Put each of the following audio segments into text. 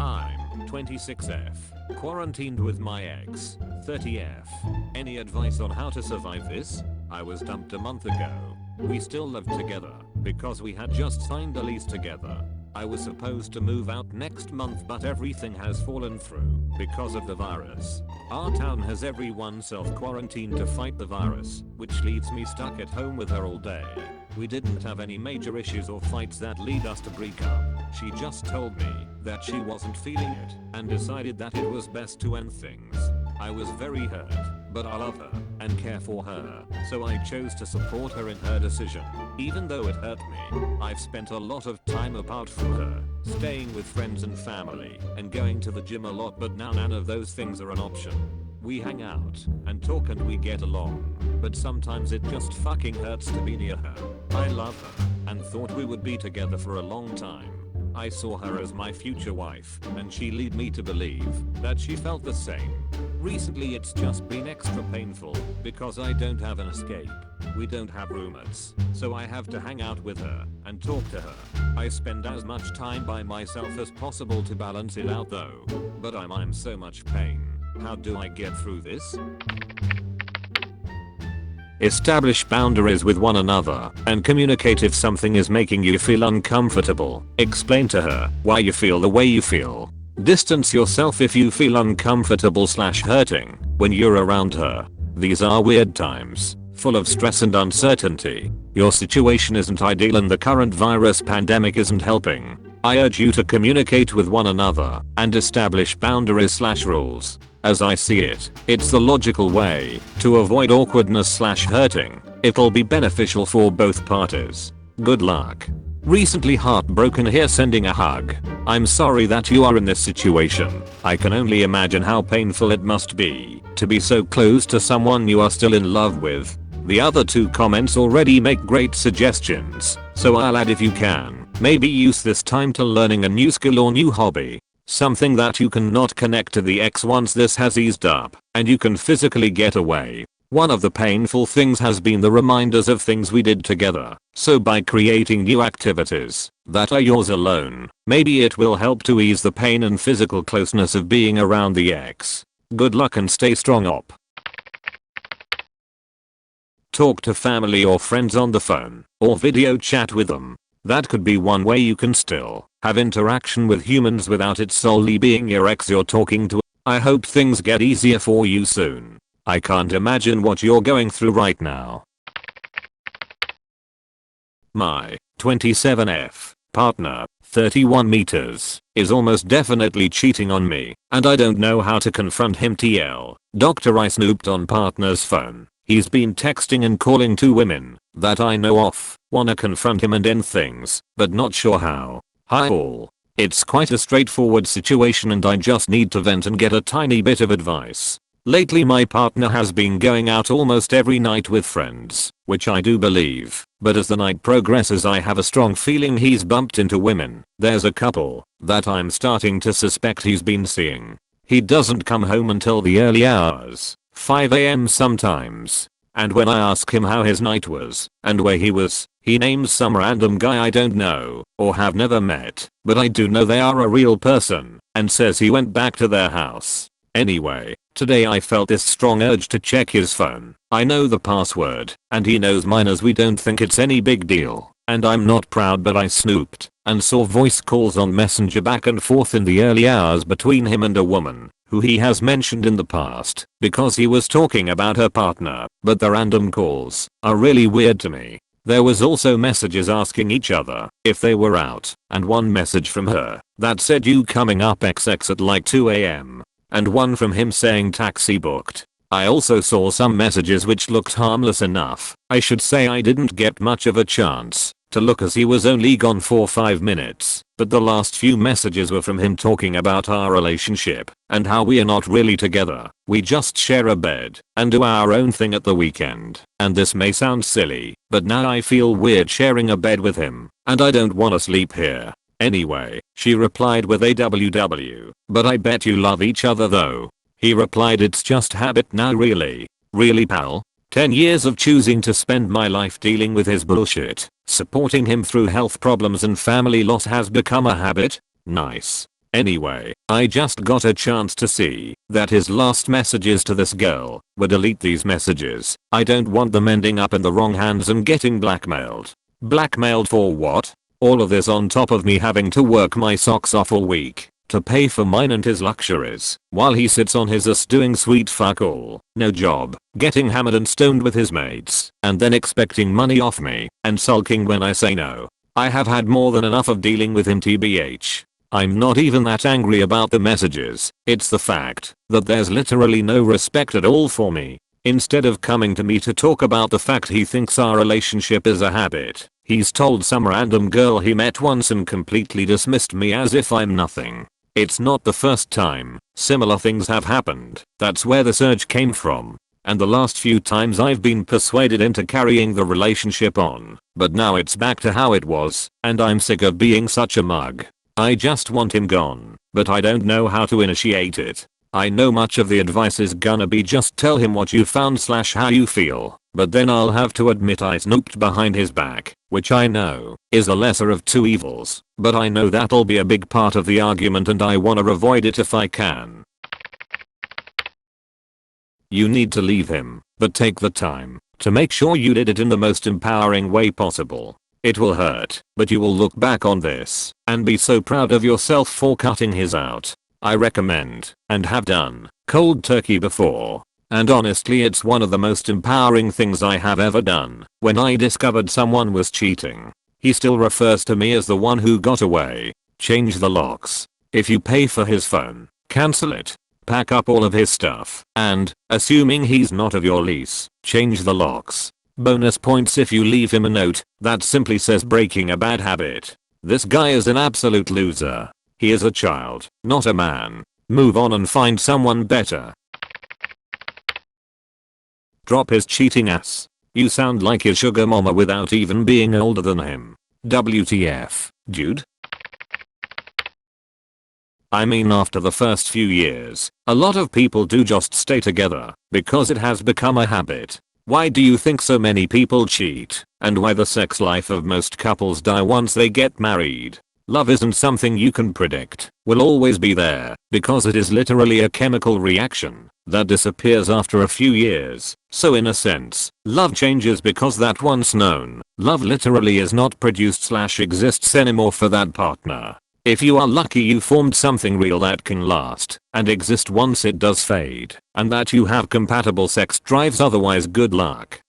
I'm 26F, quarantined with my ex, 30F. Any advice on how to survive this? I was dumped a month ago. We still lived together because we had just signed a lease together. I was supposed to move out next month, but everything has fallen through because of the virus. Our town has everyone self-quarantined to fight the virus, which leaves me stuck at home with her all day. We didn't have any major issues or fights that lead us to break up. She just told me that she wasn't feeling it and decided that it was best to end things. I was very hurt, but I love her and care for her, so I chose to support her in her decision. Even though it hurt me, I've spent a lot of time apart from her, staying with friends and family, and going to the gym a lot, but now none of those things are an option. We hang out and talk and we get along, but sometimes it just fucking hurts to be near her. I love her and thought we would be together for a long time. I saw her as my future wife, and she led me to believe that she felt the same. Recently it's just been extra painful because I don't have an escape. We don't have roommates, so I have to hang out with her and talk to her. I spend as much time by myself as possible to balance it out though, but I'm in so much pain. How do I get through this? Establish boundaries with one another and communicate if something is making you feel uncomfortable. Explain to her why you feel the way you feel. Distance yourself if you feel uncomfortable/hurting when you're around her. These are weird times, full of stress and uncertainty. Your situation isn't ideal and the current virus pandemic isn't helping. I urge you to communicate with one another and establish boundaries/rules. As I see it, it's the logical way to avoid awkwardness/hurting. It'll be beneficial for both parties. Good luck. Recently heartbroken here, sending a hug. I'm sorry that you are in this situation. I can only imagine how painful it must be to be so close to someone you are still in love with. The other two comments already make great suggestions, so I'll add if you can. Maybe use this time to learning a new skill or new hobby. Something that you cannot connect to the ex once this has eased up and you can physically get away. One of the painful things has been the reminders of things we did together, so by creating new activities that are yours alone, maybe it will help to ease the pain and physical closeness of being around the ex. Good luck and stay strong op. Talk to family or friends on the phone or video chat with them. That could be one way you can still have interaction with humans without it solely being your ex you're talking to. I hope things get easier for you soon. I can't imagine what you're going through right now. My 27F partner, 31 meters, is almost definitely cheating on me, and I don't know how to confront him. TL. Doctor, I snooped on partner's phone. He's been texting and calling two women that I know of. Wanna confront him and end things, but not sure how. Hi all. It's quite a straightforward situation and I just need to vent and get a tiny bit of advice. Lately my partner has been going out almost every night with friends, which I do believe, but as the night progresses I have a strong feeling he's bumped into women. There's a couple that I'm starting to suspect he's been seeing. He doesn't come home until the early hours, 5 AM sometimes. And when I ask him how his night was and where he was, he names some random guy I don't know or have never met, but I do know they are a real person, and says he went back to their house. Anyway, today I felt this strong urge to check his phone. I know the password, and he knows mine as we don't think it's any big deal, and I'm not proud, but I snooped and saw voice calls on Messenger back and forth in the early hours between him and a woman who he has mentioned in the past because he was talking about her partner, but the random calls are really weird to me. There was also messages asking each other if they were out, and one message from her that said you coming up XX at like 2 AM, and one from him saying taxi booked. I also saw some messages which looked harmless enough. I should say I didn't get much of a chance to look as he was only gone for 5 minutes, but the last few messages were from him talking about our relationship and how we are not really together. We just share a bed and do our own thing at the weekend. And this may sound silly, but now I feel weird sharing a bed with him, and I don't wanna sleep here. Anyway, she replied with a WW, but I bet you love each other though. He replied, it's just habit now. Really? Really pal? 10 years of choosing to spend my life dealing with his bullshit, supporting him through health problems and family loss has become a habit? Nice. Anyway, I just got a chance to see that his last messages to this girl were delete these messages. I don't want them ending up in the wrong hands and getting blackmailed. Blackmailed for what? All of this on top of me having to work my socks off all week to pay for mine and his luxuries while he sits on his ass doing sweet fuck all, no job, getting hammered and stoned with his mates, and then expecting money off me and sulking when I say no. I have had more than enough of dealing with him tbh. I'm not even that angry about the messages, it's the fact that there's literally no respect at all for me. Instead of coming to me to talk about the fact he thinks our relationship is a habit, he's told some random girl he met once and completely dismissed me as if I'm nothing. It's not the first time similar things have happened. That's where the surge came from. And the last few times I've been persuaded into carrying the relationship on. But now it's back to how it was, and I'm sick of being such a mug. I just want him gone, but I don't know how to initiate it. I know much of the advice is gonna be just tell him what you found / how you feel, but then I'll have to admit I snooped behind his back, which I know is the lesser of two evils, but I know that'll be a big part of the argument and I wanna avoid it if I can. You need to leave him, but take the time to make sure you did it in the most empowering way possible. It will hurt, but you will look back on this and be so proud of yourself for cutting his out. I recommend, and have done, cold turkey before. And honestly it's one of the most empowering things I have ever done. When I discovered someone was cheating, he still refers to me as the one who got away. Change the locks. If you pay for his phone, cancel it. Pack up all of his stuff, and, assuming he's not of your lease, change the locks. Bonus points if you leave him a note that simply says breaking a bad habit. This guy is an absolute loser. He is a child, not a man. Move on and find someone better. Drop his cheating ass. You sound like his sugar mama without even being older than him. WTF, dude? I mean after the first few years, a lot of people do just stay together because it has become a habit. Why do you think so many people cheat, and why the sex life of most couples die once they get married? Love isn't something you can predict, will always be there, because it is literally a chemical reaction that disappears after a few years. So in a sense, love changes because that once known love literally is not produced / exists anymore for that partner. If you are lucky you formed something real that can last and exist once it does fade, and that you have compatible sex drives, otherwise good luck.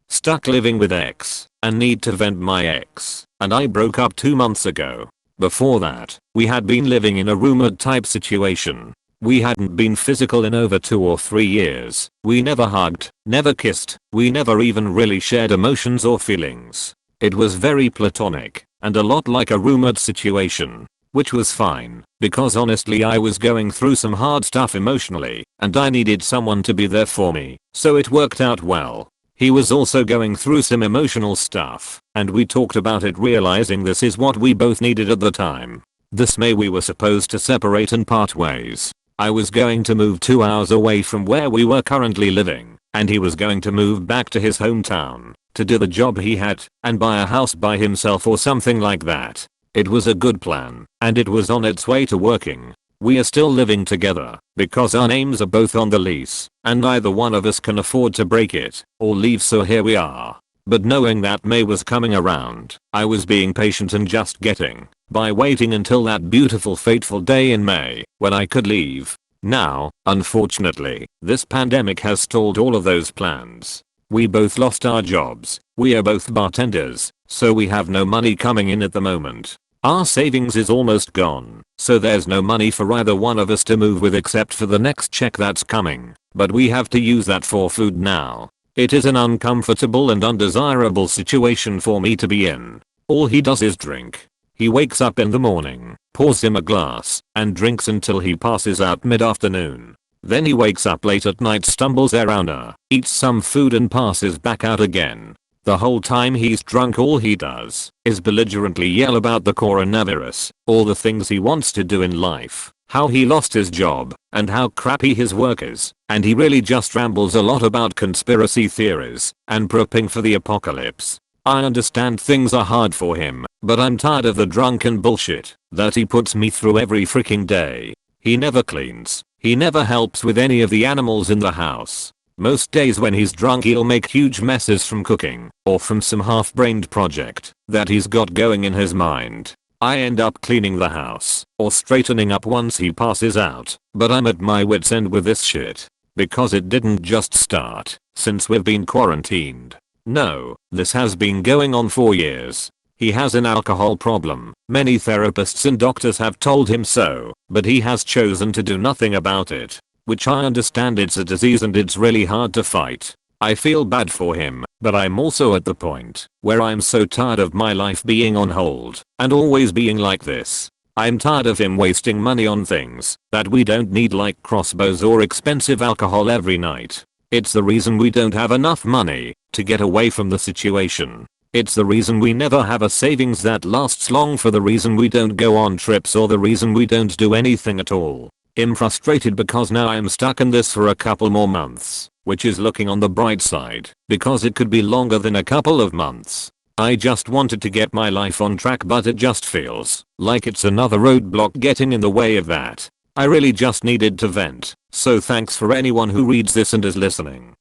Stuck living with ex and need to vent. My ex and I broke up 2 months ago. Before that, we had been living in a rumored type situation. We hadn't been physical in over 2 or 3 years. We never hugged, never kissed, we never even really shared emotions or feelings. It was very platonic and a lot like a rumored situation, which was fine because honestly I was going through some hard stuff emotionally and I needed someone to be there for me, so it worked out well. He was also going through some emotional stuff and we talked about it, realizing this is what we both needed at the time. This May we were supposed to separate and part ways. I was going to move 2 hours away from where we were currently living, and he was going to move back to his hometown to do the job he had and buy a house by himself or something like that. It was a good plan and it was on its way to working. We are still living together because our names are both on the lease and neither one of us can afford to break it or leave, so here we are. But knowing that May was coming around, I was being patient and just getting by waiting until that beautiful fateful day in May when I could leave. Now, unfortunately, this pandemic has stalled all of those plans. We both lost our jobs. We are both bartenders, so we have no money coming in at the moment. Our savings is almost gone, so there's no money for either one of us to move with except for the next check that's coming, but we have to use that for food now. It is an uncomfortable and undesirable situation for me to be in. All he does is drink. He wakes up in the morning, pours him a glass, and drinks until he passes out mid-afternoon. Then he wakes up late at night, stumbles around, eats some food and passes back out again. The whole time he's drunk all he does is belligerently yell about the coronavirus, all the things he wants to do in life, how he lost his job, and how crappy his work is, and he really just rambles a lot about conspiracy theories and prepping for the apocalypse. I understand things are hard for him, but I'm tired of the drunken bullshit that he puts me through every freaking day. He never cleans. He never helps with any of the animals in the house. Most days when he's drunk he'll make huge messes from cooking or from some half-brained project that he's got going in his mind. I end up cleaning the house or straightening up once he passes out, but I'm at my wit's end with this shit. Because it didn't just start since we've been quarantined. No, this has been going on for years. He has an alcohol problem. Many therapists and doctors have told him so, but he has chosen to do nothing about it. Which I understand, it's a disease and it's really hard to fight. I feel bad for him, but I'm also at the point where I'm so tired of my life being on hold and always being like this. I'm tired of him wasting money on things that we don't need, like crossbows or expensive alcohol every night. It's the reason we don't have enough money to get away from the situation. It's the reason we never have a savings that lasts long, for the reason we don't go on trips, or the reason we don't do anything at all. I'm frustrated because now I'm stuck in this for a couple more months, which is looking on the bright side because it could be longer than a couple of months. I just wanted to get my life on track, but it just feels like it's another roadblock getting in the way of that. I really just needed to vent, so thanks for anyone who reads this and is listening.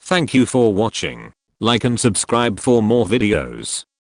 Thank you for watching. Like and subscribe for more videos.